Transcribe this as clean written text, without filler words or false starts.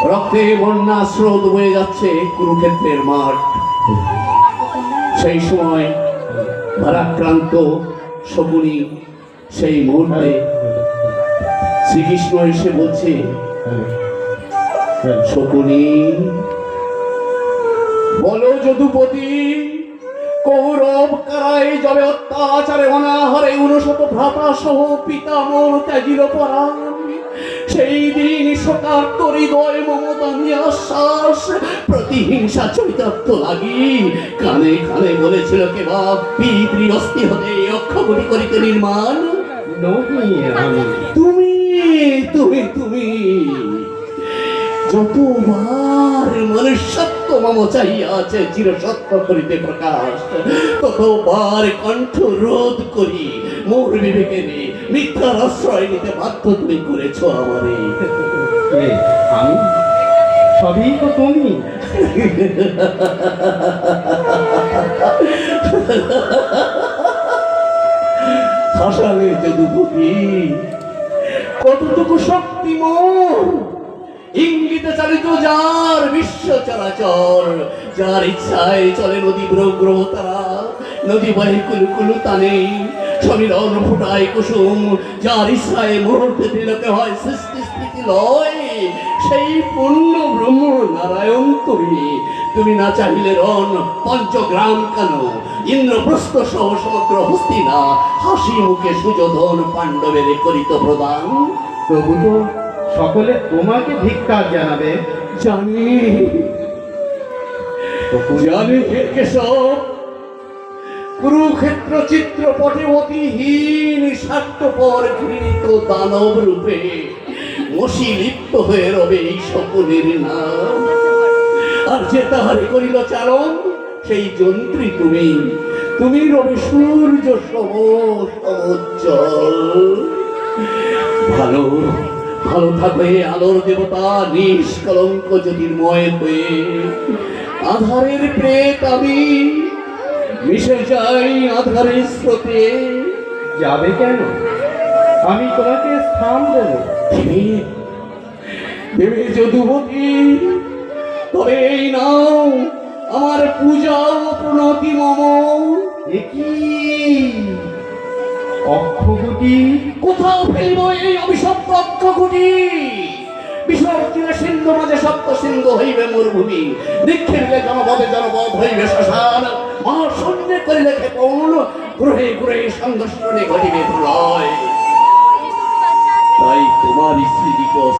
রক্তে বন্যা স্রোত বয়ে যাচ্ছে কুরুক্ষেত্রের মাঠ। সেই সময় ভারাক্রান্ত শকুনি সেই মুহূর্তে শ্রীকৃষ্ণ এসে বলছে, শকুনি বলো যদুপতি, কৌরব কারায় যাবে অত্যাচারে অনাহারে 59 ভ্রাতা সহ পিতামহ ত্যাজিল পরাণ। সেই দিন শোকার্ত হৃদয় মমতা নিয়ে আশ্বাস প্রতিহিংসা চরিতার্থ লাগি কানে কানে বলেছিল কে বা পিতৃ অস্থি হতে অক্ষগুটি করিতে নির্মাণ। তুমি তুমি তুমি যতবার মনুষ্যত্ব মম চাহিয়াছে চিরসত্য করিতে প্রকাশ, ততবার কণ্ঠ রোধ করি মোর বিবেকে মিথ্যার আশ্রয় নিতে বাধ্য তুমি করেছ আমারে। আমি সবই তো তুমি। হাসালে যদুপতি, কতটুকু শক্তি মোর ইঙ্গিতে চালিত যার বিশ্ব চরাচর, যার ইচ্ছায় চলে নদী গ্রহ তারা, নদী বহে কুলুকুলু টানে সমীরণ ফুটায় কুসুম, যার ইচ্ছায় মুহূর্তে দিলকে হয় সৃষ্টি স্থিতি লয়, সেই পূর্ণ ব্রহ্ম নারায়ণ তুমি। তুমি না চাহিলে রণ পঞ্চগ্রাম কেন, ইন্দ্রপ্রস্থ সহ সমগ্র হস্তিনা হাসি মুখে সুযোধন পাণ্ডবের করিত প্রদান। প্রভু তো সকলে তোমাকে ধিক্কার জানাবে। জানি জানি হে কেশব, কুরুক্ষেত্র চিত্রপটে অতিহীন স্বার্থপর ঘৃণিত দানব রূপে মসি লিপ্ত হয়ে রবে এই সকলের নাম। আর যে তাহারে করিল চালন সেই যন্ত্রী তুমি, তুমি রবে সূর্য সমুজ্জ্বল। ভালো ভালো থাকবে আলোর দেবতা নিষ্কলঙ্ক জ্যোতির্ময় হয়ে, আধারের প্রেত আমি মিশে যাই আধারের স্রোতে। যাবে কেন? আমি তোমাকে স্থান দেব। দেবে যদুপতি, তবে এই নাও আমার পূজা ও প্রণতি মম। একই অক্ষগুটি কোথাও ফেলব এই অভিশপ্ত অক্ষগুটি? বিসর্জনে সিন্ধু মাঝে সপ্ত সিন্ধু হইবে মরুভূমি, নিক্ষেপে জনপদে জনপদ হইবে শ্মশান, মহাশূন্যে করিলে ক্ষেপণ, গ্রহে গ্রহে সংঘর্ষণে ঘটিবে প্রলয়। তাই তোমার স্মৃতি